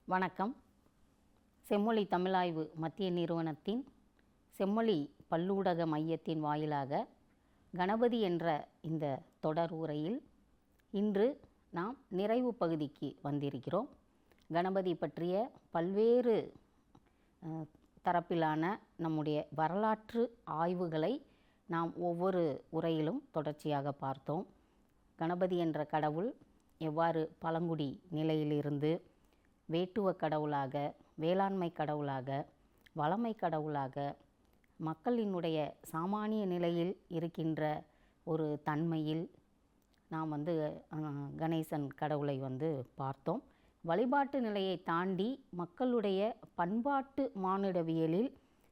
வணக்கம். செம்மொழி தமிழாய்வு மத்திய நிறுவனத்தின் செம்மொழி பல்லூடக மையத்தின் வாயிலாக கணபதி என்ற இந்த தொடர் உரையில் இன்று நாம் நிறைவு பகுதிக்கு வந்திருக்கிறோம். கணபதி பற்றிய பல்வேறு தரப்பிலான நம்முடைய வரலாற்று ஆய்வுகளை நாம் ஒவ்வொரு உரையிலும் தொடர்ச்சியாக பார்த்தோம். கணபதி என்ற கடவுள் எவ்வாறு பழங்குடி நிலையிலிருந்து வேட்டுவ கடவுளாக, வேளாண்மை கடவுளாக, வளமை கடவுளாக, மக்களினுடைய சாமானிய நிலையில் இருக்கின்ற ஒரு தன்மையில் நாம் கணேசன் கடவுளை பார்த்தோம். வழிபாட்டு நிலையை தாண்டி மக்களுடைய பண்பாட்டு மானுடவியலில்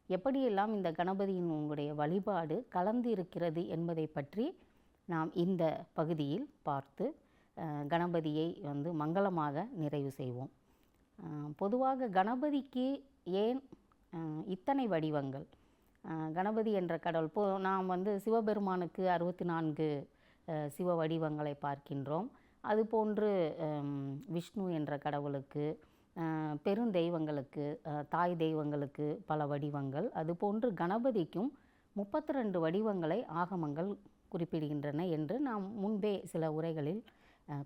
எப்படியெல்லாம் இந்த கணபதியினுடைய வழிபாடு கலந்து இருக்கிறது என்பதை பற்றி நாம் இந்த பகுதியில் பார்த்து கணபதியை மங்களமாக நிறைவு செய்வோம். பொதுவாக கணபதிக்கு ஏன் இத்தனை வடிவங்கள்? கணபதி என்ற கடவுள் நாம் சிவபெருமானுக்கு 64 சிவ வடிவங்களை பார்க்கின்றோம். அதுபோன்று விஷ்ணு என்ற கடவுளுக்கு, பெருந்தெய்வங்களுக்கு, தாய் தெய்வங்களுக்கு பல வடிவங்கள். அதுபோன்று கணபதிக்கும் 32 வடிவங்களை ஆகமங்கள் குறிப்பிடுகின்றன என்று நாம் முன்பே சில உரைகளில்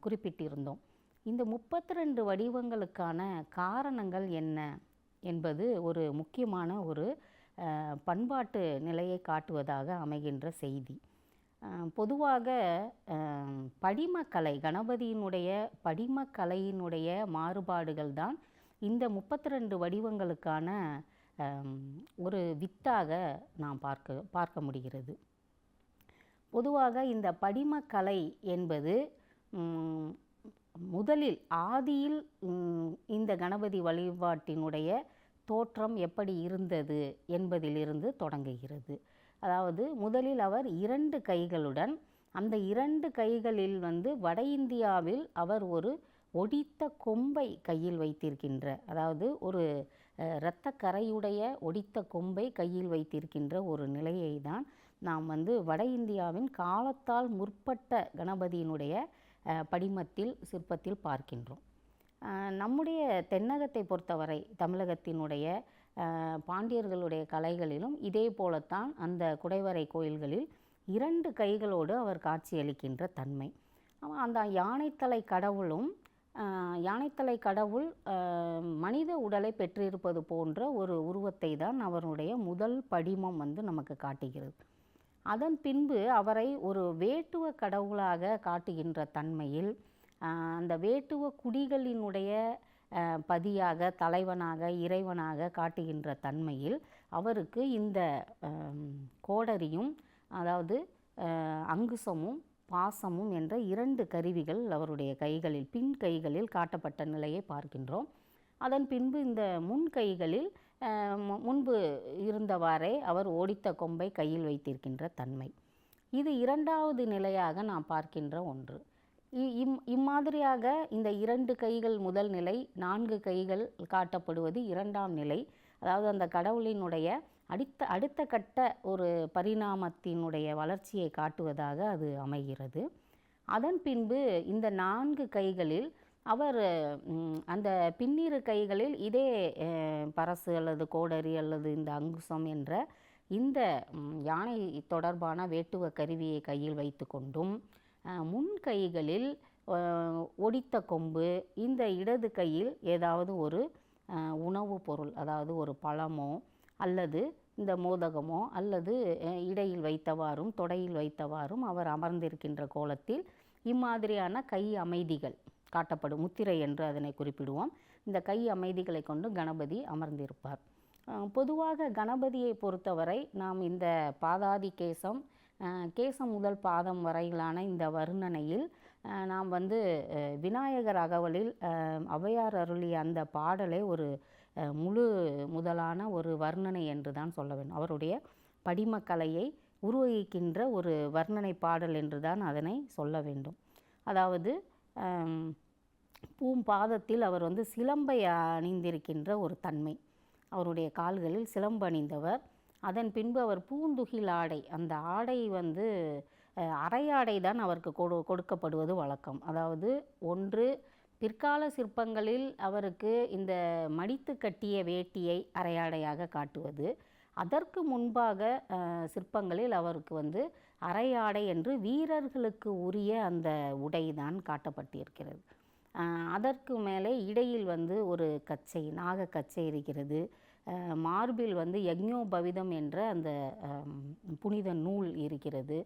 குறிப்பிட்டிருந்தோம். இந்த 32 வடிவங்களுக்கான காரணங்கள் என்ன என்பது ஒரு முக்கியமான ஒரு பண்பாட்டு நிலையை காட்டுவதாக அமைகின்ற செய்தி. பொதுவாக படிமக்கலை, கணபதியினுடைய படிமக்கலையினுடைய மாறுபாடுகள் தான் இந்த 32 வடிவங்களுக்கான ஒரு வித்தாக நாம் பார்க்க முடிகிறது. பொதுவாக இந்த படிமக்கலை என்பது முதலில் ஆதியில் இந்த கணபதி வழிபாட்டினுடைய தோற்றம் எப்படி இருந்தது என்பதிலிருந்து தொடங்குகிறது. அதாவது முதலில் அவர் 2 கைகளுடன், அந்த 2 கைகளில் வட இந்தியாவில் அவர் ஒரு ஒடித்த கொம்பை கையில் வைத்திருக்கின்ற, அதாவது ஒரு இரத்த கரையுடைய ஒடித்த கொம்பை கையில் வைத்திருக்கின்ற ஒரு நிலையை தான் நாம் வட இந்தியாவின் காலத்தால் முற்பட்ட கணபதியினுடைய படிமத்தில் சிற்பத்தில் பார்க்கின்றோம். நம்முடைய தென்னகத்தை பொறுத்தவரை தமிழகத்தினுடைய பாண்டியர்களுடைய கலைகளிலும் இதே போலத்தான் அந்த குடைவரை கோயில்களில் 2 கைகளோடு அவர் காட்சியளிக்கின்ற தன்மை. அந்த யானைத்தலை கடவுள் மனித உடலை பெற்றிருப்பது போன்ற ஒரு உருவத்தை தான் அவருடைய முதல் படிமம் நமக்கு காட்டுகிறது. அதன் பின்பு அவரை ஒரு வேட்டுவ கடவுளாக காட்டுகின்ற தன்மையில், அந்த வேட்டுவ குடிகளினுடைய பதியாக, தலைவனாக, இறைவனாக காட்டுகின்ற தன்மையில் அவருக்கு இந்த கோடரியும், அதாவது அங்குசமும் பாசமும் என்ற 2 கருவிகள் அவருடைய கைகளில், பின் கைகளில் காட்டப்பட்ட நிலையை பார்க்கின்றோம். அதன் பின்பு இந்த முன் கைகளில் முன்பு இருந்தவாறே அவர் ஒடித்த கொம்பை கையில் வைத்திருக்கின்ற தன்மை. இது 2வது நிலையாக நாம் பார்க்கின்ற ஒன்று. இம்மாதிரியாக இந்த 2 கைகள் முதல் நிலை, 4 கைகள் காட்டப்படுவது 2ஆம் நிலை. அதாவது அந்த கடவுளினுடைய அடுத்த கட்ட ஒரு பரிணாமத்தினுடைய வளர்ச்சியை காட்டுவதாக அது அமைகிறது. அதன் பின்பு இந்த 4 கைகளில் அவர் அந்த பின்னிரு கைகளில் இதே பரசு அல்லது கோடரி அல்லது இந்த அங்குசம் என்ற இந்த யானை தொடர்பான வேட்டுவ கருவியை கையில் வைத்து கொண்டும், முன் கைகளில் ஒடித்த கொம்பு, இந்த இடது கையில் ஏதாவது ஒரு உணவுப் பொருள், அதாவது ஒரு பழமோ அல்லது இந்த மோதகமோ அல்லது இடையில் வைத்தவாறும் தொடையில் வைத்தவாறும் அவர் அமர்ந்திருக்கின்ற கோலத்தில் இம்மாதிரியான கை அமைதிகள் காட்டப்படும். முத்திரை என்று அதனை குறிப்பிடுவோம். இந்த கை அமைதிகளை கொண்டு கணபதி அமர்ந்திருப்பார். பொதுவாக கணபதியை பொறுத்தவரை நாம் இந்த பாதாதி கேசம் முதல் பாதம் வரையிலான இந்த வர்ணனையில் நாம் விநாயகர் அகவலில் ஔவையார் அருளிய அந்த பாடலை ஒரு முதலான ஒரு வர்ணனை என்று தான் சொல்ல வேண்டும். அவருடைய படிமக்கலையை உருவகிக்கின்ற ஒரு வர்ணனை பாடல் என்று தான் அதனை சொல்ல வேண்டும். அதாவது பூம்பாதத்தில் அவர் சிலம்பை அணிந்திருக்கின்ற ஒரு தன்மை, அவருடைய கால்களில் சிலம்பு அணிந்தவர். அதன் பின்பு அவர் பூந்துகில் ஆடை, அந்த ஆடை அரையாடை தான் அவருக்கு கொடுக்கப்படுவது வழக்கம். அதாவது ஒன்று பிற்கால சிற்பங்களில் அவருக்கு இந்த மடித்து கட்டிய வேட்டியை அரையாடையாக காட்டுவது, அதற்கு முன்பாக சிற்பங்களில் அவருக்கு வந்து அரையாடை என்று வீரர்களுக்கு உரிய அந்த உடைதான் காட்டப்பட்டிருக்கிறது. அதற்கு மேலே இடையில் வந்து ஒரு கச்சை, நாக கச்சை இருக்கிறது. மார்பில் வந்து யக்ஞோபவிதம் என்ற அந்த புனித நூல் இருக்கிறது.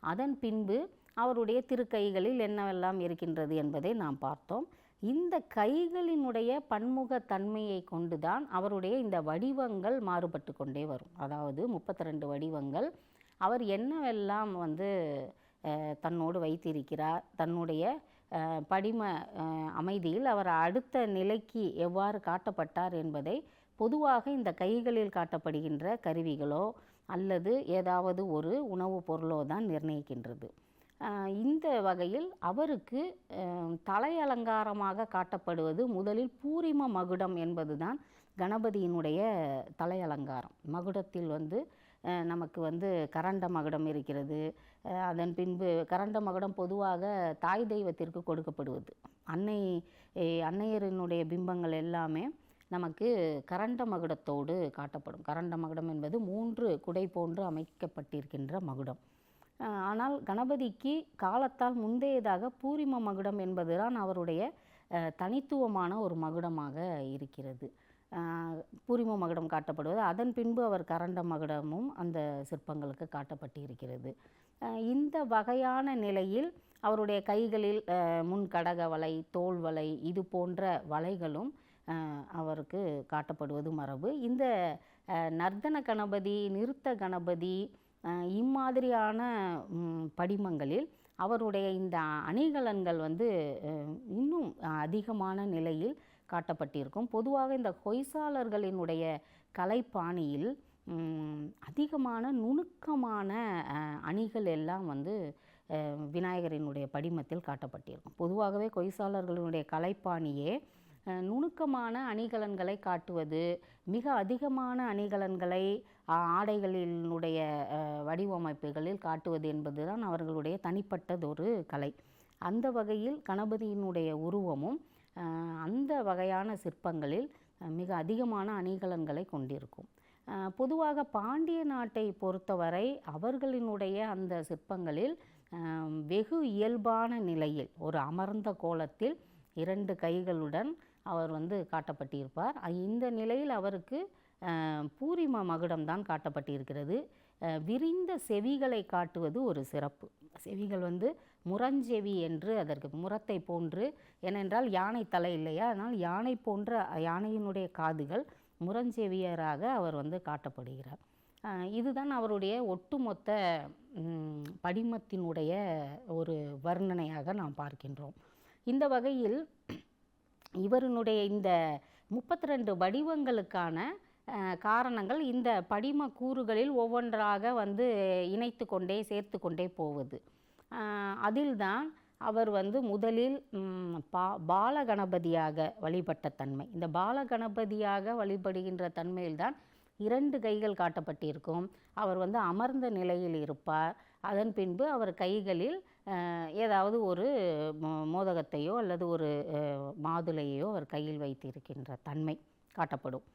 அதன் பின்பு அவருடைய திருக்கைகளில் என்னவெல்லாம் இருக்கின்றது என்பதை நாம் பார்த்தோம். இந்த கைகளினுடைய பன்முகத்தன்மையை கொண்டுதான் அவருடைய இந்த வடிவங்கள் மாறுபட்டு கொண்டே வரும். அதாவது 32 வடிவங்கள் அவர் என்னவெல்லாம் வந்து தன்னோடு வைத்திருக்கிறார், தன்னுடைய படிம அமைதியில் அவர் அடுத்த நிலைக்கு எவ்வாறு காட்டப்பட்டார் என்பதை பொதுவாக இந்த கைகளில் காட்டப்படுகின்ற கருவிகளோ அல்லது ஏதாவது ஒரு உணவுப் பொருளோ தான் நிர்ணயிக்கின்றது. இந்த வகையில் அவருக்கு தலை அலங்காரமாக காட்டப்படுவது முதலில் பூரிம மகுடம் என்பதுதான் கணபதியினுடைய தலை அலங்காரம். மகுடத்தில் வந்து நமக்கு வந்து கரண்ட மகுடம் இருக்கிறது. அதன் பின்பு கரண்ட மகுடம் பொதுவாக தாய் தெய்வத்திற்கு கொடுக்கப்படுவது. அன்னையரினுடைய பிம்பங்கள் எல்லாமே நமக்கு கரண்ட மகுடத்தோடு காட்டப்படும். கரண்ட மகுடம் என்பது 3 குடை போன்று அமைக்கப்பட்டிருக்கின்ற மகுடம். ஆனால் கணபதிக்கு காலத்தால் முந்தையதாக பூரிம மகுடம் என்பதுதான் அவருடைய தனித்துவமான ஒரு மகுடமாக இருக்கிறது. பூரிம மகுடம் காட்டப்படுவது, அதன் பின்பு அவர் கரண்ட மகுடமும் அந்த சிற்பங்களுக்கு காட்டப்பட்டு இருக்கிறது. இந்த வகையான நிலையில் அவருடைய கைகளில் முன் கடக வலை, தோல் வலை, இது போன்ற வலைகளும் அவருக்கு காட்டப்படுவது மரபு. இந்த நர்த்தன கணபதி, நிறுத்த கணபதி இம்மாதிரியான படிமங்களில் அவருடைய இந்த அணிகலன்கள் வந்து இன்னும் அதிகமான நிலையில் காட்டப்பட்டிருக்கும். பொதுவாக இந்த ஹொய்சாளர்களினுடைய கலைப்பாணியில் அதிகமான நுணுக்கமான அணிகள் எல்லாம் வந்து விநாயகரினுடைய படிமத்தில் காட்டப்பட்டிருக்கும். பொதுவாகவே ஹொய்சாளர்களினுடைய கலைப்பாணியே நுணுக்கமான அணிகலன்களை காட்டுவது, மிக அதிகமான அணிகலன்களை ஆடைகளினுடைய வடிவமைப்புகளில் காட்டுவது என்பதுதான் அவர்களுடைய தனிப்பட்டதொரு கலை. அந்த வகையில் கணபதியினுடைய உருவமும் அந்த வகையான சிற்பங்களில் மிக அதிகமான அணிகலன்களை கொண்டிருக்கும். பொதுவாக பாண்டிய நாட்டை பொறுத்தவரை அவர்களினுடைய அந்த சிற்பங்களில் வெகு இயல்பான நிலையில் ஒரு அமர்ந்த கோலத்தில் 2 கைகளுடன் அவர் வந்து காட்டப்பட்டிருப்பார். இந்த நிலையில் அவருக்கு பூரிம மகுடம் தான் காட்டப்பட்டிருக்கிறது. விரிந்த செவிகளை காட்டுவது ஒரு சிறப்பு. செவிகள் வந்து முரஞ்செவி என்று அதற்கு முரத்தை போன்று, ஏனென்றால் யானை தலை இல்லையா, அதனால் யானை போன்ற யானையினுடைய காதுகள் முரஞ்செவியராக அவர் வந்து காட்டப்படுகிறார். இதுதான் அவருடைய ஒட்டுமொத்த படிமத்தினுடைய ஒரு வர்ணனையாக நாம் பார்க்கின்றோம். இந்த வகையில் இவருடைய இந்த 32 வடிவங்களுக்கான காரணங்கள் இந்த படிம கூறுகளில் ஒவ்வொன்றாக வந்து இணைத்து கொண்டே சேர்த்து கொண்டே போவது. அதில்தான் அவர் வந்து முதலில் பாலகணபதியாக வழிபட்ட தன்மை. இந்த பாலகணபதியாக வழிபடுகின்ற தன்மையில்தான் 2 கைகள் காட்டப்பட்டிருக்கும். அவர் வந்து அமர்ந்த நிலையில் இருப்பார். அதன் பின்பு அவர் கைகளில் ஏதாவது ஒரு மோதகத்தையோ அல்லது ஒரு மாதுளையோ அவர் கையில் வைத்திருக்கின்ற தன்மை காட்டப்படும்.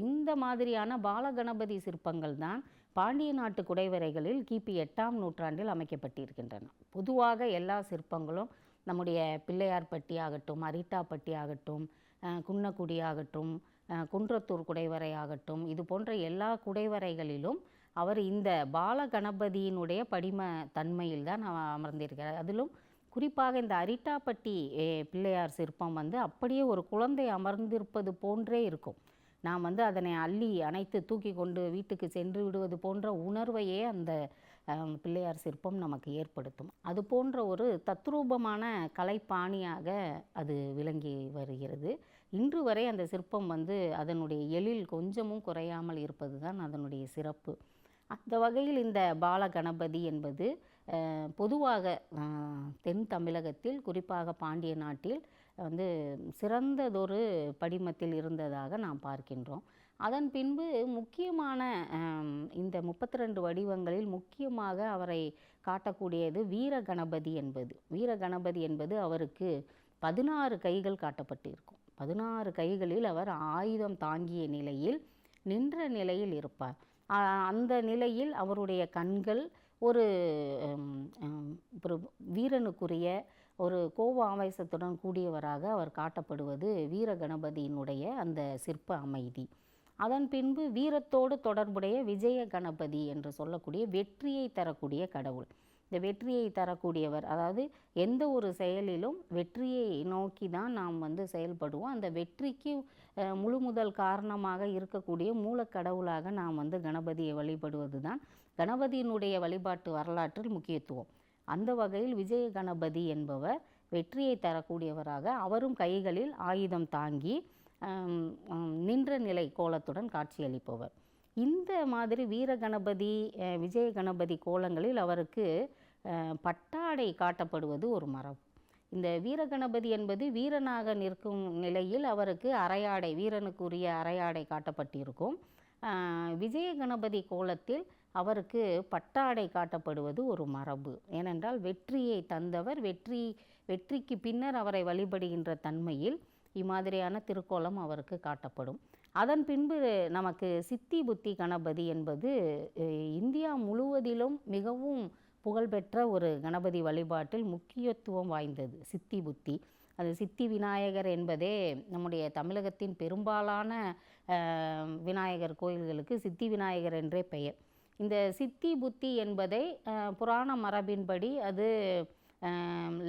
இந்த மாதிரியான பாலகணபதி சிற்பங்கள் தான் பாண்டிய நாட்டு குடைவரைகளில் கிபி 8ஆம் நூற்றாண்டில் அமைக்கப்பட்டிருக்கின்றன. பொதுவாக எல்லா சிற்பங்களும் நம்முடைய பிள்ளையார்பட்டி ஆகட்டும், அரிட்டாப்பட்டி ஆகட்டும், குன்னக்குடி ஆகட்டும், குன்றத்தூர் குடைவரை ஆகட்டும், இது போன்ற எல்லா குடைவரைகளிலும் அவர் இந்த பாலகணபதியினுடைய படிம தன்மையில் தான் அமர்ந்திருக்கிறார். அதிலும் குறிப்பாக இந்த அரிட்டாப்பட்டி பிள்ளையார் சிற்பம் வந்து அப்படியே ஒரு குழந்தை அமர்ந்திருப்பது போன்றே இருக்கும். நாம் வந்து அதனை அள்ளி அணைத்து தூக்கி கொண்டு வீட்டுக்கு சென்று விடுவது போன்ற உணர்வையே அந்த பிள்ளையார் சிற்பம் நமக்கு ஏற்படுத்தும். அது போன்ற ஒரு தத்ரூபமான கலைப்பாணியாக அது விளங்கி வருகிறது. இன்று வரை அந்த சிற்பம் வந்து அதனுடைய எழில் கொஞ்சமும் குறையாமல் இருப்பது தான் அதனுடைய சிறப்பு. அந்த வகையில் இந்த பாலகணபதி என்பது பொதுவாக தென் தமிழகத்தில், குறிப்பாக பாண்டிய நாட்டில் வந்து சிறந்ததொரு படிமத்தில் இருந்ததாக நாம் பார்க்கின்றோம். அதன் பின்பு முக்கியமான இந்த 32 வடிவங்களில் முக்கியமாக அவரை காட்டக்கூடியது வீரகணபதி என்பது. வீரகணபதி என்பது அவருக்கு 16 கைகள் காட்டப்பட்டு இருக்கும். 16 கைகளில் அவர் ஆயுதம் தாங்கிய நிலையில் நின்ற நிலையில் இருப்பார். அந்த நிலையில் அவருடைய கண்கள் ஒரு ஒரு வீரனுக்குரிய ஒரு கோப ஆவேசத்துடன் கூடியவராக அவர் காட்டப்படுவது வீர கணபதியினுடைய அந்த சிற்ப அமைதி. அதன் பின்பு வீரத்தோடு தொடர்புடைய விஜய கணபதி என்று சொல்லக்கூடிய வெற்றியை தரக்கூடிய கடவுள். இந்த வெற்றியை தரக்கூடியவர், அதாவது எந்த ஒரு செயலிலும் வெற்றியை நோக்கி தான் நாம் செயல்படுவோம். அந்த வெற்றிக்கு முழு முதல் காரணமாக இருக்கக்கூடிய மூலக்கடவுளாக நாம் கணபதியை வழிபடுவது தான் கணபதியினுடைய வழிபாட்டு வரலாற்றில் முக்கியத்துவம். அந்த வகையில் விஜய கணபதி என்பவர் வெற்றியை தரக்கூடியவராக, அவரும் கைகளில் ஆயுதம் தாங்கி நின்ற நிலை கோலத்துடன் காட்சியளிப்பவர். இந்த மாதிரி வீர கணபதி விஜய கணபதி கோலங்களில் அவருக்கு பட்டாடை காட்டப்படுவது ஒரு மரபு. இந்த வீர கணபதி என்பது வீரனாக நிற்கும் நிலையில் அவருக்கு அரையாடை, வீரனுக்குரிய அரையாடை காட்டப்பட்டிருக்கும். விஜய கணபதி கோலத்தில் அவருக்கு பட்டாடை காட்டப்படுவது ஒரு மரபு. ஏனென்றால் வெற்றியை தந்தவர், வெற்றிக்கு பின்னர் அவரை வழிபடுகின்ற தன்மையில் இம்மாதிரியான திருக்கோலம் அவருக்கு காட்டப்படும். அதன் பின்பு நமக்கு சித்தி புத்தி கணபதி என்பது இந்தியா முழுவதிலும் மிகவும் புகழ்பெற்ற ஒரு கணபதி வழிபாட்டில் முக்கியத்துவம் வாய்ந்தது சித்தி புத்தி. அது சித்தி விநாயகர் என்பதே நம்முடைய தமிழகத்தின் பெரும்பாலான விநாயகர் கோயில்களுக்கு சித்தி விநாயகர் என்றே பெயர். இந்த சித்தி புத்தி என்பதை புராண மரபின்படி அது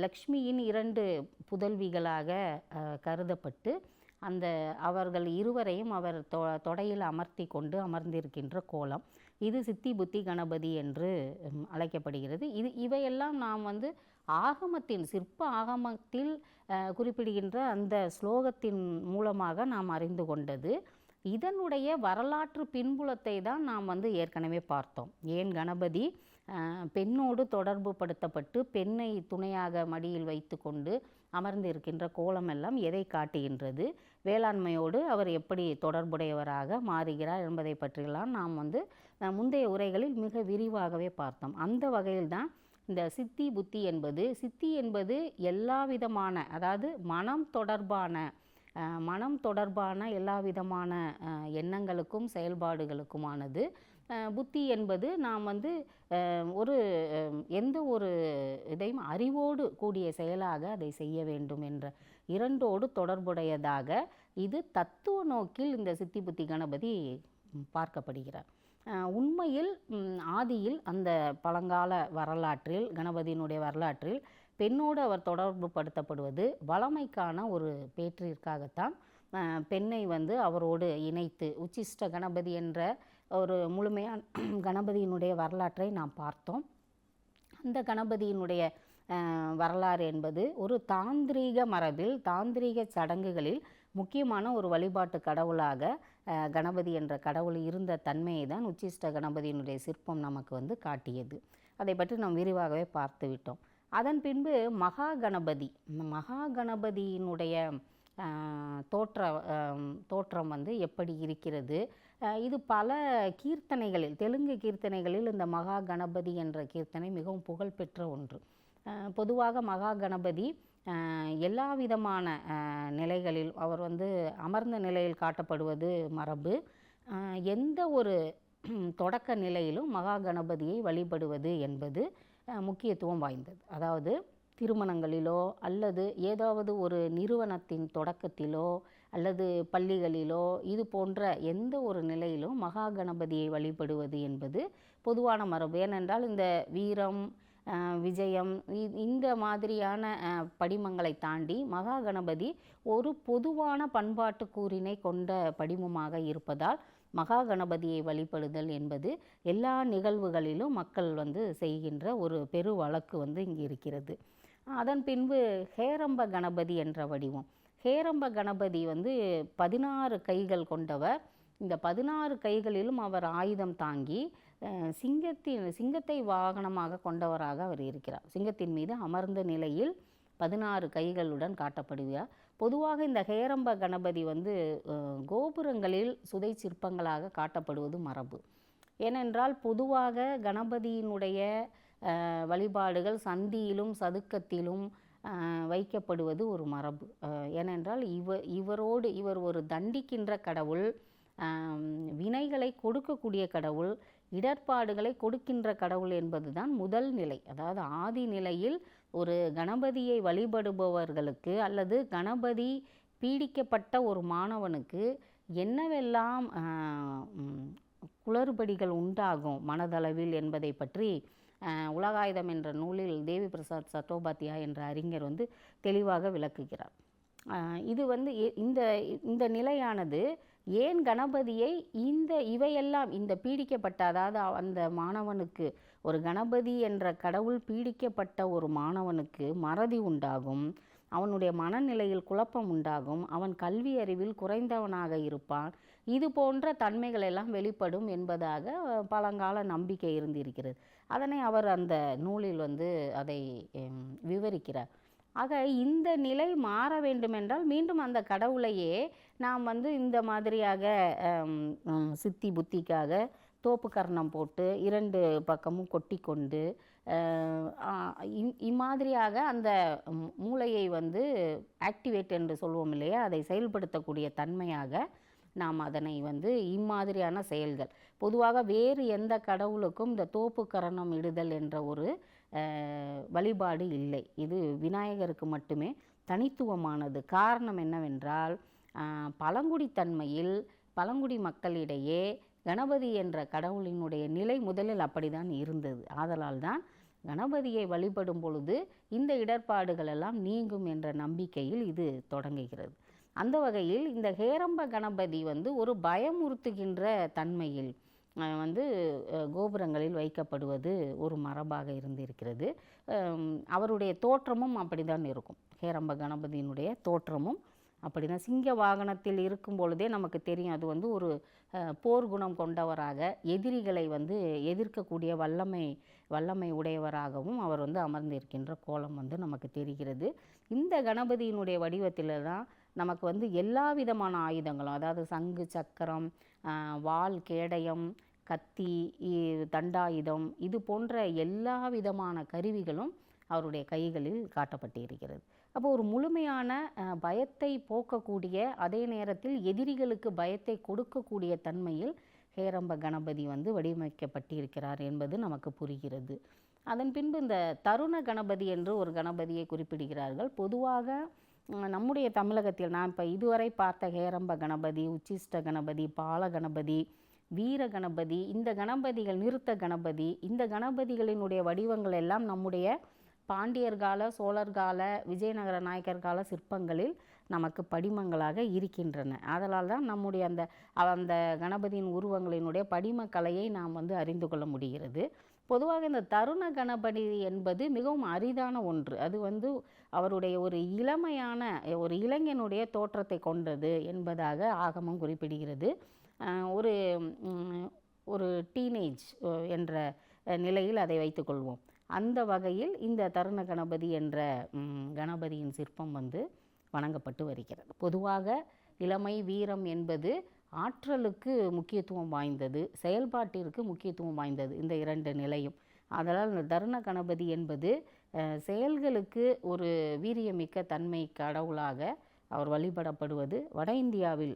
லக்ஷ்மியின் 2 புதல்விகளாக கருதப்பட்டு அவர்கள் இருவரையும் அவர் தொடையில் அமர்த்தி கொண்டு அமர்ந்திருக்கின்ற கோலம் இது சித்தி புத்தி கணபதி என்று அழைக்கப்படுகிறது. இவையெல்லாம் நாம் ஆகமத்தின் சிற்ப ஆகமத்தில் குறிப்பிடுகின்ற அந்த ஸ்லோகத்தின் மூலமாக நாம் அறிந்து கொண்டது. இதனுடைய வரலாற்று பின்புலத்தை தான் நாம் ஏற்கனவே பார்த்தோம். ஏன் கணபதி பெண்ணோடு தொடர்பு படுத்தப்பட்டு பெண்ணை துணையாக மடியில் வைத்து கொண்டு அமர்ந்திருக்கின்ற கோலமெல்லாம் எதை காட்டுகின்றது, வேளாண்மையோடு அவர் எப்படி தொடர்புடையவராக மாறுகிறார் என்பதை பற்றியெல்லாம் நாம் முந்தைய உரைகளில் மிக விரிவாகவே பார்த்தோம். அந்த வகையில் தான் இந்த சித்தி புத்தி என்பது எல்லா விதமான, அதாவது மனம் தொடர்பான எல்லா விதமான எண்ணங்களுக்கும் செயல்பாடுகளுக்குமானது. புத்தி என்பது நாம் எந்த ஒரு இதையும் அறிவோடு கூடிய செயலாக அதை செய்ய வேண்டும் என்ற இரண்டோடு தொடர்புடையதாக இது தத்துவ நோக்கில் இந்த சித்தி புத்தி கணபதி பார்க்கப்படுகிறார். உண்மையில் ஆதியில் அந்த பழங்கால வரலாற்றில், கணபதியினுடைய வரலாற்றில் பெண்ணோடு அவர் தொடர்பு படுத்தப்படுவது வளமைக்கான ஒரு பேற்றிற்காகத்தான். பெண்ணை அவரோடு இணைத்து உச்சிஷ்ட கணபதி என்ற ஒரு முழுமையான கணபதியினுடைய வரலாற்றை நாம் பார்த்தோம். அந்த கணபதியினுடைய வரலாறு என்பது ஒரு தாந்திரீக மரபில், தாந்திரீக சடங்குகளில் முக்கியமான ஒரு வழிபாட்டு கடவுளாக கணபதி என்ற கடவுள் இருந்த தன்மையை தான் உச்சிஷ்ட கணபதியினுடைய சிற்பம் நமக்கு காட்டியது. அதை பற்றி நாம் விரிவாகவே பார்த்து விட்டோம். அதன் பின்பு மகா கணபதியினுடைய தோற்றம் எப்படி இருக்கிறது, இது பல கீர்த்தனைகளில், தெலுங்கு கீர்த்தனைகளில் இந்த மகா கணபதி என்ற கீர்த்தனை மிகவும் புகழ்பெற்ற ஒன்று. பொதுவாக மகா கணபதி எல்லா விதமான நிலைகளில் அவர் அமர்ந்த நிலையில் காட்டப்படுவது மரபு. எந்த ஒரு தொடக்க நிலையிலும் மகா கணபதியை வழிபடுவது என்பது முக்கியத்துவம் வாய்ந்தது. அதாவது திருமணங்களிலோ அல்லது ஏதாவது ஒரு நிறுவனத்தின் தொடக்கத்திலோ அல்லது பள்ளிகளிலோ இது போன்ற எந்த ஒரு நிலையிலும் மகா கணபதியை வழிபடுவது என்பது பொதுவான மரபு. ஏனென்றால் இந்த வீரம், விஜயம் இந்த மாதிரியான படிமங்களை தாண்டி மகா கணபதி ஒரு பொதுவான பண்பாட்டு கூறினை கொண்ட படிமமாக இருப்பதால் மகா கணபதியை வழிபடுதல் என்பது எல்லா நிகழ்வுகளிலும் மக்கள் செய்கின்ற ஒரு பெரு வழக்கு இங்கு இருக்கிறது. அதன் பின்பு ஹேரம்ப கணபதி என்ற வடிவம். ஹேரம்ப கணபதி 16 கைகள் கொண்டவர். இந்த 16 கைகளிலும் அவர் ஆயுதம் தாங்கி சிங்கத்தை வாகனமாக கொண்டவராக அவர் இருக்கிறார். சிங்கத்தின் மீது அமர்ந்த நிலையில் 16 கைகளுடன் காட்டப்படுகிறார். பொதுவாக இந்த ஹேரம்ப கணபதி கோபுரங்களில் சுதை சிற்பங்களாக காட்டப்படுவது மரபு. ஏனென்றால் பொதுவாக கணபதியினுடைய வழிபாடுகள் சந்தியிலும் சதுக்கத்திலும் வைக்கப்படுவது ஒரு மரபு. ஏனென்றால் இவர் ஒரு தண்டிக்கின்ற கடவுள், வினைகளை கொடுக்கக்கூடிய கடவுள், இடர்பாடுகளை கொடுக்கின்ற கடவுள் என்பது தான் முதல் நிலை. அதாவது ஆதி நிலையில் ஒரு கணபதியை வழிபடுபவர்களுக்கு அல்லது கணபதி பீடிக்கப்பட்ட ஒரு மாணவனுக்கு என்னவெல்லாம் குளறுபடிகள் உண்டாகும் மனதளவில் என்பதை பற்றி உலகாயுதம் என்ற நூலில் தேவி பிரசாத் சட்டோபாத்யாய் என்ற அறிஞர் தெளிவாக விளக்குகிறார். இது இந்த இந்த நிலையானது ஏன் கணபதியை இவையெல்லாம் இந்த பீடிக்கப்பட்ட, அதாவது அந்த மாணவனுக்கு, ஒரு கணபதி என்ற கடவுள் பீடிக்கப்பட்ட ஒரு மாணவனுக்கு மறதி உண்டாகும், அவனுடைய மனநிலையில் குழப்பம் உண்டாகும், அவன் கல்வி அறிவில் குறைந்தவனாக இருப்பான், இது போன்ற தன்மைகள் எல்லாம் வெளிப்படும் என்பதாக பழங்கால நம்பிக்கை இருந்திருக்கிறது. அதனை அவர் அந்த நூலில் அதை விவரிக்கிறார். ஆக இந்த நிலை மாற வேண்டுமென்றால் மீண்டும் அந்த கடவுளையே நாம் இந்த மாதிரியாக சித்தி புத்திக்காக தோப்பு கர்ணம் போட்டு 2 பக்கமும் கொட்டி கொண்டு இம்மாதிரியாக அந்த மூளையை ஆக்டிவேட் என்று சொல்வோம் இல்லையா, அதை செயல்படுத்தக்கூடிய தன்மையாக நாம் அதனை இம்மாதிரியான செயல்கள். பொதுவாக வேறு எந்த கடவுளுக்கும் இந்த தோப்பு கரணம் இடுதல் என்ற ஒரு வழிபாடு இல்லை. இது விநாயகருக்கு மட்டுமே தனித்துவமானது. காரணம் என்னவென்றால், பழங்குடித்தன்மையில் பழங்குடி மக்களிடையே கணபதி என்ற கடவுளினுடைய நிலை முதலில் அப்படிதான் இருந்தது. ஆதலால் தான் கணபதியை வழிபடும் பொழுது இந்த இடர்பாடுகள் எல்லாம் நீங்கும் என்ற நம்பிக்கையில் இது தொடங்குகிறது. அந்த வகையில் இந்த ஹேரம்ப கணபதி ஒரு பயமுறுத்துகின்ற தன்மையில் கோபுரங்களில் வைக்கப்படுவது ஒரு மரபாக இருந்திருக்கிறது. அவருடைய தோற்றமும் அப்படிதான் இருக்கும். ஹேரம்ப கணபதியினுடைய தோற்றமும் அப்படிதான். சிங்க வாகனத்தில் இருக்கும் பொழுதே நமக்கு தெரியும், அது ஒரு போர்க்குணம் கொண்டவராக, எதிரிகளை எதிர்க்கக்கூடிய வல்லமை உடையவராகவும் அவர் அமர்ந்திருக்கின்ற கோலம் நமக்கு தெரிகிறது. இந்த கணபதியினுடைய வடிவத்தில் தான் நமக்கு எல்லா விதமான ஆயுதங்களும், அதாவது சங்கு, சக்கரம், வாள், கேடயம், கத்தி, தண்டாயுதம், இது போன்ற எல்லா விதமான கருவிகளும் அவருடைய கைகளில் காட்டப்பட்டிருக்கிறது. அப்போ ஒரு முழுமையான பயத்தை போக்கக்கூடிய, அதே நேரத்தில் எதிரிகளுக்கு பயத்தை கொடுக்கக்கூடிய தன்மையில் ஹேரம்ப கணபதி வடிவமைக்கப்பட்டிருக்கிறார் என்பது நமக்கு புரிகிறது. அதன் பின்பு இந்த தருண கணபதி என்று ஒரு கணபதியை குறிப்பிடுகிறார்கள். பொதுவாக நம்முடைய தமிழகத்தில் நான் இப்போ இதுவரை பார்த்த ஹேரம்ப கணபதி, உச்சிஷ்ட கணபதி, பால கணபதி, வீர கணபதி, இந்த கணபதிகள், நிறுத்த கணபதி, இந்த கணபதிகளினுடைய வடிவங்கள் எல்லாம் நம்முடைய பாண்டியர் கால, சோழர் கால, விஜயநகர நாயக்கர் கால சிற்பங்களில் நமக்கு படிமங்களாக இருக்கின்றன. அதனால் தான் நம்முடைய அந்த கணபதியின் உருவங்களினுடைய படிமக்கலையை நாம் அறிந்து கொள்ள முடிகிறது. பொதுவாக இந்த தருண கணபதி என்பது மிகவும் அரிதான ஒன்று. அது அவருடைய ஒரு இளமையான ஒரு இளைஞனுடைய தோற்றத்தை கொண்டது என்பதாக ஆகமம் குறிப்பிடுகிறது. ஒரு ஒரு டீனேஜ் என்ற நிலையில் அதை வைத்துக்கொள்வோம். அந்த வகையில் இந்த தருண கணபதி என்ற கணபதியின் சிற்பம் வணங்கப்பட்டு வருகிறது. பொதுவாக இளமை, வீரம் என்பது ஆற்றலுக்கு முக்கியத்துவம் வாய்ந்தது, செயல்பாட்டிற்கு முக்கியத்துவம் வாய்ந்தது, இந்த 2 நிலையும். அதனால் இந்த தருண கணபதி என்பது செயல்களுக்கு ஒரு வீரியமிக்க தன்மை கடவுளாக அவர் வழிபடப்படுவது வட இந்தியாவில்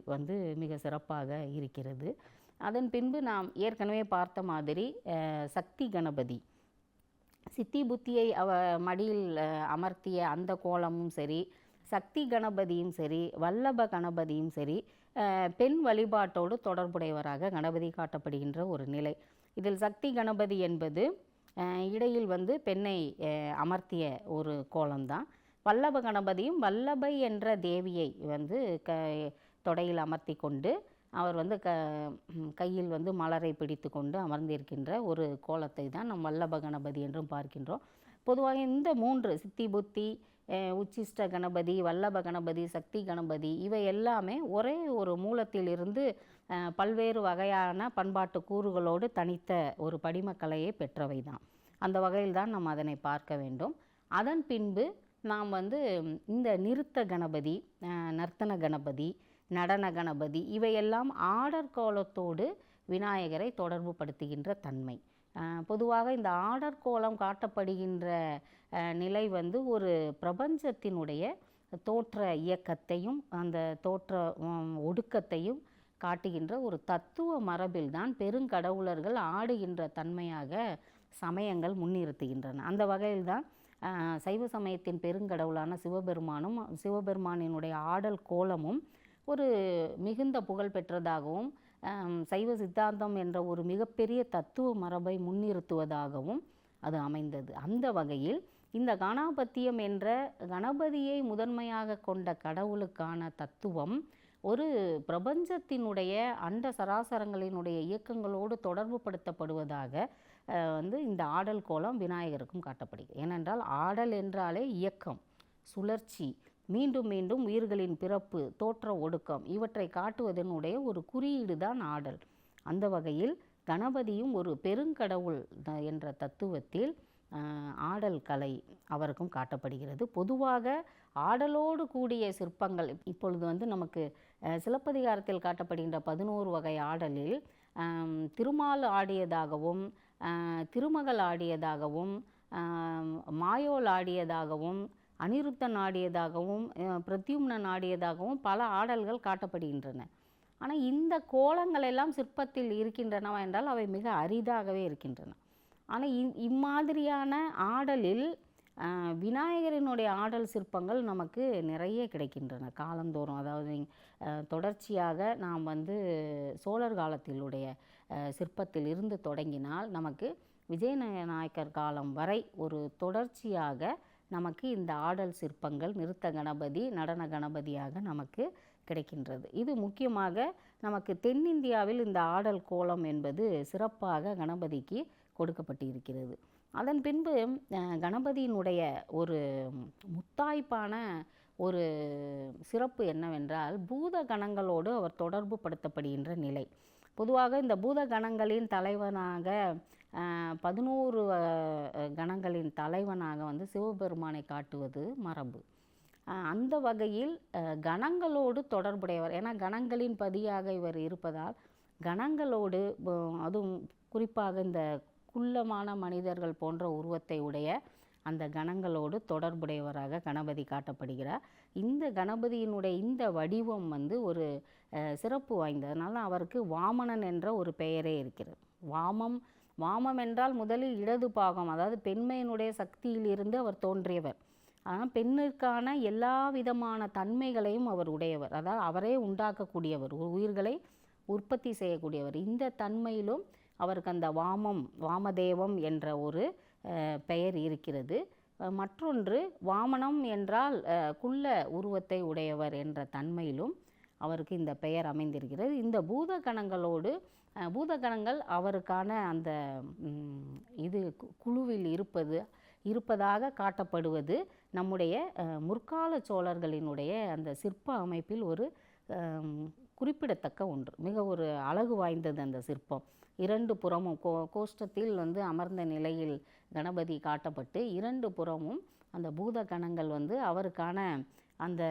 மிக சிறப்பாக இருக்கிறது. அதன் பின்பு நாம் ஏற்கனவே பார்த்த மாதிரி சக்தி கணபதி, சித்தி புத்தியை மடியில் அமர்த்திய அந்த கோலமும் சரி, சக்தி கணபதியும் சரி, வல்லப கணபதியும் சரி, பெண் வழிபாட்டோடு தொடர்புடையவராக கணபதி காட்டப்படுகின்ற ஒரு நிலை. இதில் சக்தி கணபதி என்பது இடையில் பெண்ணை அமர்த்திய ஒரு கோலம்தான். வல்லப கணபதியும் வல்லபை என்ற தேவியை தொடையில் அமர்த்தி கொண்டு அவர் கையில் மலரை பிடித்து கொண்டு அமர்ந்திருக்கின்ற ஒரு கோலத்தை தான் நம் வல்லப கணபதி என்றும் பார்க்கின்றோம். பொதுவாக இந்த 3 சித்தி புத்தி, உச்சிஷ்ட கணபதி, வல்லப கணபதி, சக்தி கணபதி, இவை எல்லாமே ஒரே ஒரு மூலத்திலிருந்து பல்வேறு வகையான பண்பாட்டு கூறுகளோடு தனித்த ஒரு படிமக்கலையை பெற்றவை தான். அந்த வகையில் தான் நாம் அதனை பார்க்க வேண்டும். அதன் பின்பு நாம் இந்த நிறுத்த கணபதி, நர்த்தன கணபதி, நடன கணபதி, இவையெல்லாம் ஆடற் கோலத்தோடு விநாயகரை தொடர்பு படுத்துகின்ற தன்மை. பொதுவாக இந்த ஆடற்கோலம் காட்டப்படுகின்ற நிலை வந்து ஒரு பிரபஞ்சத்தினுடைய தோற்ற இயக்கத்தையும் அந்த தோற்ற ஒடுக்கத்தையும் காட்டுகின்ற ஒரு தத்துவ மரபில்தான் பெருங்கடவுளர்கள் ஆடுகின்ற தன்மையாக சமயங்கள் முன்னிறுத்துகின்றன. அந்த வகையில்தான் சைவ சமயத்தின் பெருங்கடவுளான சிவபெருமானும் சிவபெருமானினுடைய ஆடல் கோலமும் ஒரு மிகுந்த புகழ் பெற்றதாகவும் சைவ சித்தாந்தம் என்ற ஒரு மிகப்பெரிய தத்துவ மரபை முன்னிறுத்துவதாகவும் அது அமைந்தது. அந்த வகையில் இந்த கணாபத்தியம் என்ற கணபதியை முதன்மையாக கொண்ட கடவுளுக்கான தத்துவம் ஒரு பிரபஞ்சத்தினுடைய அண்ட சராசரங்களினுடைய இயக்கங்களோடு தொடர்பு படுத்தப்படுவதாக வந்து இந்த ஆடல் கோலம் விநாயகருக்கும் காட்டப்படுகிறது. ஏனென்றால் ஆடல் என்றாலே இயக்கம், சுழற்சி, மீண்டும் மீண்டும் உயிர்களின் பிறப்பு, தோற்ற ஒடுக்கம் இவற்றை காட்டுவதனுடைய ஒரு குறியீடு தான் ஆடல். அந்த வகையில் கணபதியும் ஒரு பெருங்கடவுள் என்ற தத்துவத்தில் ஆடல் கலை அவருக்கும் காட்டப்படுகிறது. பொதுவாக ஆடலோடு கூடிய சிற்பங்கள் இப்பொழுது வந்து நமக்கு சிலப்பதிகாரத்தில் காட்டப்படுகின்ற 11 வகை ஆடலில் திருமால் ஆடியதாகவும் திருமகள் ஆடியதாகவும் மாயோல் ஆடியதாகவும் அனிருத்தன் ஆடியதாகவும் பிரத்யும்னன் ஆடியதாகவும் பல ஆடல்கள் காட்டப்படுகின்றன. ஆனால் இந்த கோலங்கள் எல்லாம் சிற்பத்தில் இருக்கின்றனவா என்றால் அவை மிக அரிதாகவே இருக்கின்றன. ஆனால் இம்மாதிரியான ஆடலில் விநாயகரினுடைய ஆடல் சிற்பங்கள் நமக்கு நிறைய கிடைக்கின்றன காலந்தோறும். அதாவது தொடர்ச்சியாக நாம் வந்து சோழர் காலத்திலுடைய சிற்பத்தில் இருந்து தொடங்கினால் நமக்கு விஜயநாயக்கர் காலம் வரை ஒரு தொடர்ச்சியாக நமக்கு இந்த ஆடல் சிற்பங்கள் நிறுத்த கணபதி, நடன கணபதியாக நமக்கு கிடைக்கின்றது. இது முக்கியமாக நமக்கு தென்னிந்தியாவில் இந்த ஆடல் கோலம் என்பது சிறப்பாக கணபதிக்கு கொடுக்கப்பட்டு இருக்கிறது. அதன் பின்பு கணபதியினுடைய ஒரு முத்தாய்ப்பான ஒரு சிறப்பு என்னவென்றால் பூத கணங்களோடு அவர் தொடர்பு படுத்தப்படுகின்ற நிலை. பொதுவாக இந்த பூத கணங்களின் தலைவனாக 11 கணங்களின் தலைவனாக வந்து சிவபெருமானை காட்டுவது மரபு. அந்த வகையில் கணங்களோடு தொடர்புடையவர். ஏன்னா கணங்களின் பதியாக இவர் இருப்பதால் கணங்களோடு, அதுவும் குறிப்பாக இந்த குள்ளமான மனிதர்கள் போன்ற உருவத்தை உடைய அந்த கணங்களோடு தொடர்புடையவராக கணபதி காட்டப்படுகிறார். இந்த கணபதியினுடைய இந்த வடிவம் வந்து ஒரு சிறப்பு வாய்ந்ததுனால அவருக்கு வாமனன் என்ற ஒரு பெயரே இருக்கிறது. வாமம் என்றால் முதலில் இடது பாகம், அதாவது பெண்மையினுடைய சக்தியிலிருந்து அவர் தோன்றியவர். ஆனால் பெண்ணிற்கான எல்லா விதமான தன்மைகளையும் அவர் உடையவர். அதாவது அவரே உண்டாக்கக்கூடியவர், உயிர்களை உற்பத்தி செய்யக்கூடியவர். இந்த தன்மையிலும் அவருக்கு அந்த வாமதேவம் என்ற ஒரு பெயர் இருக்கிறது. மற்றொன்று வாமனம் என்றால் குள்ள உருவத்தை உடையவர் என்ற தன்மையிலும் அவருக்கு இந்த பெயர் அமைந்திருக்கிறது. இந்த பூதகணங்கள் அவருக்கான அந்த இது குழுவில் இருப்பதாக காட்டப்படுவது நம்முடைய முற்கால சோழர்களினுடைய அந்த சிற்ப அமைப்பில் ஒரு குறிப்பிடத்தக்க ஒன்று. மிக ஒரு அழகு வாய்ந்தது அந்த சிற்பம். 2 புறமும் கோஷ்டத்தில் வந்து அமர்ந்த நிலையில் கணபதி காட்டப்பட்டு 2 புறமும் அந்த பூத கணங்கள் வந்து அவருக்கான அந்த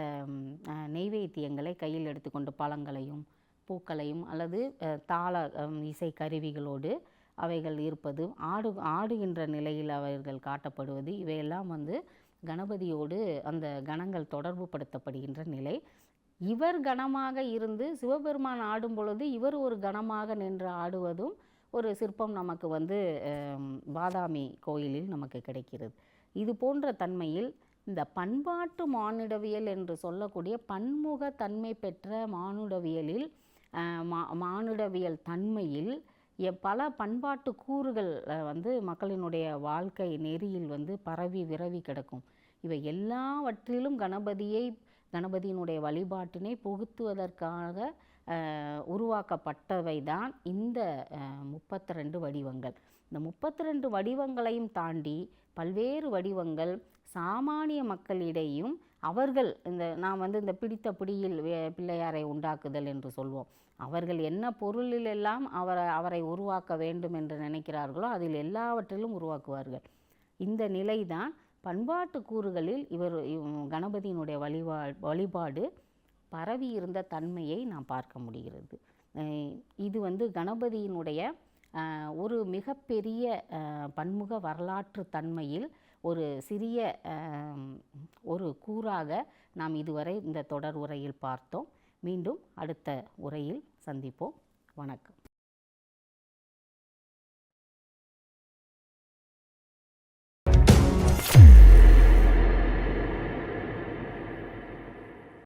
நெய்வேத்தியங்களை கையில் எடுத்துக்கொண்டு பழங்களையும் பூக்களையும் அல்லது தாள இசை கருவிகளோடு அவைகள் இருப்பது, ஆடுகின்ற நிலையில் அவர்கள் காட்டப்படுவது, இவையெல்லாம் வந்து கணபதியோடு அந்த கணங்கள் தொடர்பு படுத்தப்படுகின்ற நிலை. இவர் கணமாக இருந்து சிவபெருமான் ஆடும் பொழுது இவர் ஒரு கணமாக நின்று ஆடுவதும் ஒரு சிற்பம் நமக்கு வந்து பாதாமி கோயிலில் நமக்கு கிடைக்கிறது. இது போன்ற தன்மையில் இந்த பண்பாட்டு மானுடவியல் என்று சொல்லக்கூடிய பன்முக தன்மை பெற்ற மானுடவியலில் மானுடவியல் தன்மையில் பல பண்பாட்டு கூறுகள் வந்து மக்களினுடைய வாழ்க்கை நெறியில் வந்து பரவி விரவி கிடக்கும். இவை எல்லாவற்றிலும் கணபதியினுடைய வழிபாட்டினை புகுத்துவதற்காக உருவாக்கப்பட்டவை தான் இந்த 32 வடிவங்கள். இந்த 32 வடிவங்களையும் தாண்டி பல்வேறு வடிவங்கள் சாமானிய மக்களிடையும் அவர்கள் நாம் வந்து இந்த பிடித்த பிடியில் பிள்ளையாரை உண்டாக்குதல் என்று சொல்வோம். அவர்கள் என்ன பொருளிலெல்லாம் அவரை உருவாக்க வேண்டும் என்று நினைக்கிறார்களோ அதில் எல்லாவற்றிலும் உருவாக்குவார்கள். இந்த நிலைதான் பண்பாட்டு கூறுகளில் கணபதியினுடைய வழிபாடு பரவி இருந்த தன்மையை நாம் பார்க்க முடிகிறது. இது வந்து கணபதியினுடைய ஒரு மிகப்பெரிய பன்முக வரலாற்று தன்மையில் ஒரு சிறிய ஒரு கூறாக நாம் இதுவரை இந்த தொடர் உரையில் பார்த்தோம். மீண்டும் அடுத்த உரையில் சந்திப்போம். வணக்கம்.